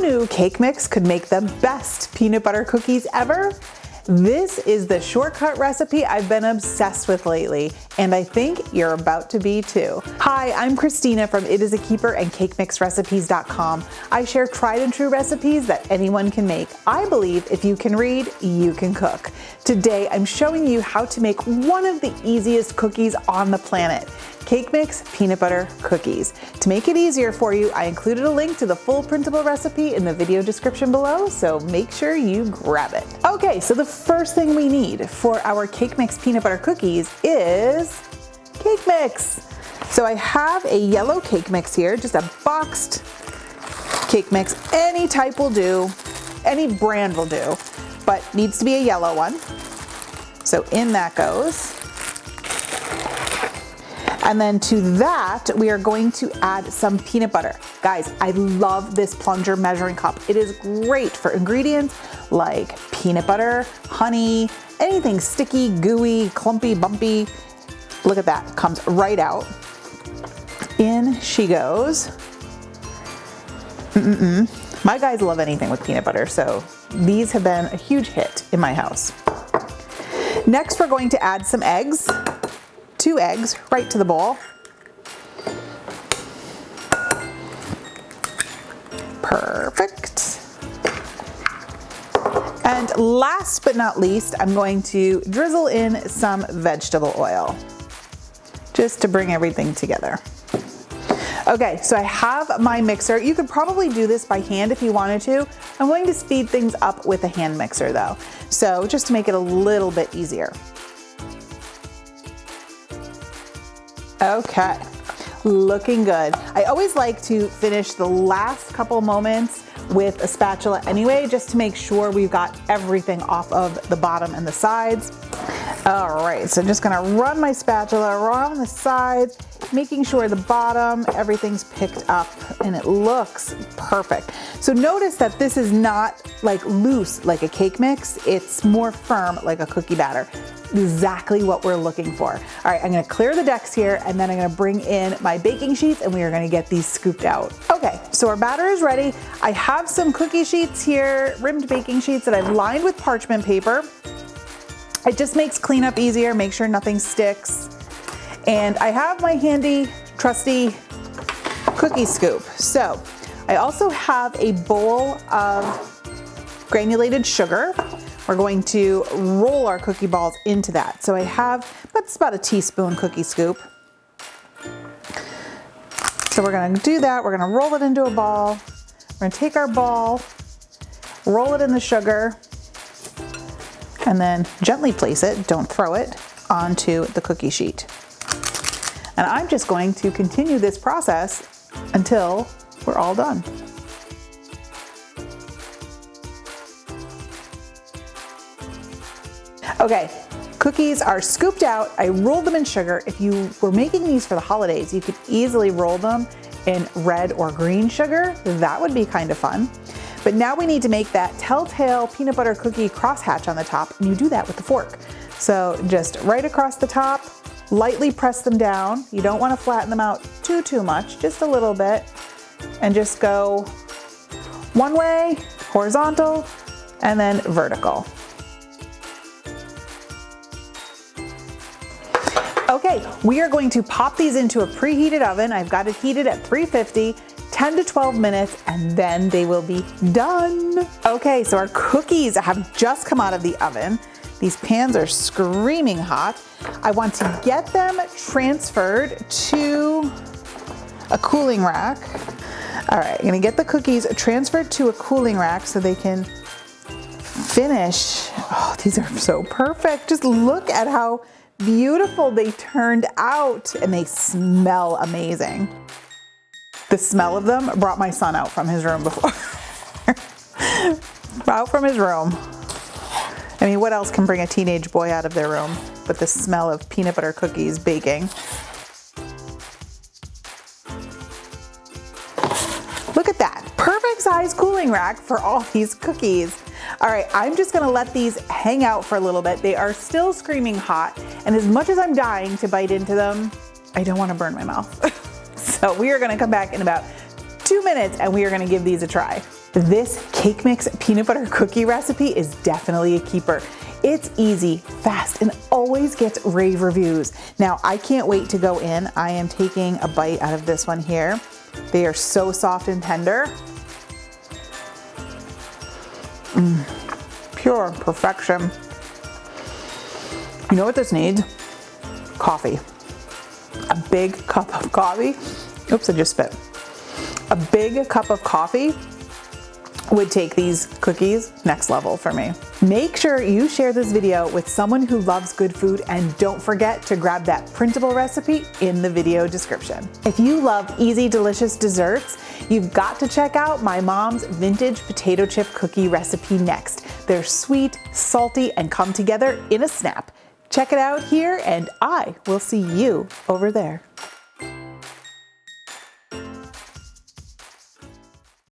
knew cake mix could make the best peanut butter cookies ever? This is the shortcut recipe I've been obsessed with lately, and I think you're about to be too. Hi, I'm Christina from It Is a Keeper and CakeMixRecipes.com. I share tried and true recipes that anyone can make. I believe if you can read, you can cook. Today, I'm showing you how to make one of the easiest cookies on the planet. Cake mix peanut butter cookies. To make it easier for you, I included a link to the full printable recipe in the video description below, so make sure you grab it. Okay, so the first thing we need for our cake mix peanut butter cookies is cake mix. So I have a yellow cake mix here, just a boxed cake mix. Any type will do, any brand will do, but needs to be a yellow one. So in that goes. And then to that, we are going to add some peanut butter. Guys, I love this plunger measuring cup. It is great for ingredients like peanut butter, honey, anything sticky, gooey, clumpy, bumpy. Look at that, comes right out. In she goes. My guys love anything with peanut butter, so these have been a huge hit in my house. Next, we're going to add some eggs. 2 eggs right to the bowl. Perfect. And last but not least, I'm going to drizzle in some vegetable oil just to bring everything together. Okay, so I have my mixer. You could probably do this by hand if you wanted to. I'm going to speed things up with a hand mixer though, so just to make it a little bit easier. Okay, looking good. I always like to finish the last couple moments with a spatula anyway, just to make sure we've got everything off of the bottom and the sides. All right, so I'm just gonna run my spatula around the sides, making sure the bottom, everything's picked up and it looks perfect. So notice that this is not like loose like a cake mix, it's more firm like a cookie batter. Exactly what we're looking for. All right, I'm gonna clear the decks here and then I'm gonna bring in my baking sheets and we are gonna get these scooped out. Okay, so our batter is ready. I have some cookie sheets here, rimmed baking sheets that I've lined with parchment paper. It just makes cleanup easier, make sure nothing sticks. And I have my handy, trusty cookie scoop. So I also have a bowl of granulated sugar. We're going to roll our cookie balls into that. So I have, that's about a teaspoon cookie scoop. So we're gonna do that. We're gonna roll it into a ball. We're gonna take our ball, roll it in the sugar, and then gently place it, don't throw it, onto the cookie sheet. And I'm just going to continue this process until we're all done. Okay, cookies are scooped out. I rolled them in sugar. If you were making these for the holidays, you could easily roll them in red or green sugar. That would be kind of fun. But now we need to make that telltale peanut butter cookie crosshatch on the top, and you do that with the fork. So just right across the top, lightly press them down. You don't want to flatten them out too much, just a little bit. And just go one way, horizontal, and then vertical. Okay, we are going to pop these into a preheated oven. I've got it heated at 350, 10 to 12 minutes, and then they will be done. Okay, so our cookies have just come out of the oven. These pans are screaming hot. I want to get them transferred to a cooling rack. All right, I'm gonna get the cookies transferred to a cooling rack so they can finish. Oh, these are so perfect. Just look at how beautiful they turned out, and they smell amazing. The smell of them brought my son out from his room before. Out from his room. I mean, what else can bring a teenage boy out of their room but the smell of peanut butter cookies baking? Look at that, perfect size cooling rack for all these cookies. All right, I'm just gonna let these hang out for a little bit. They are still screaming hot, and as much as I'm dying to bite into them, I don't wanna burn my mouth. So we are gonna come back in about 2 minutes and we are gonna give these a try. This cake mix peanut butter cookie recipe is definitely a keeper. It's easy, fast, and always gets rave reviews. Now, I can't wait to go in. I am taking a bite out of this one here. They are so soft and tender. Pure perfection. You know what this needs? Coffee. A big cup of coffee. Oops, I just spit. A big cup of coffee would take these cookies next level for me. Make sure you share this video with someone who loves good food, and don't forget to grab that printable recipe in the video description. If you love easy, delicious desserts, you've got to check out my mom's vintage potato chip cookie recipe next. They're sweet, salty, and come together in a snap. Check it out here, and I will see you over there.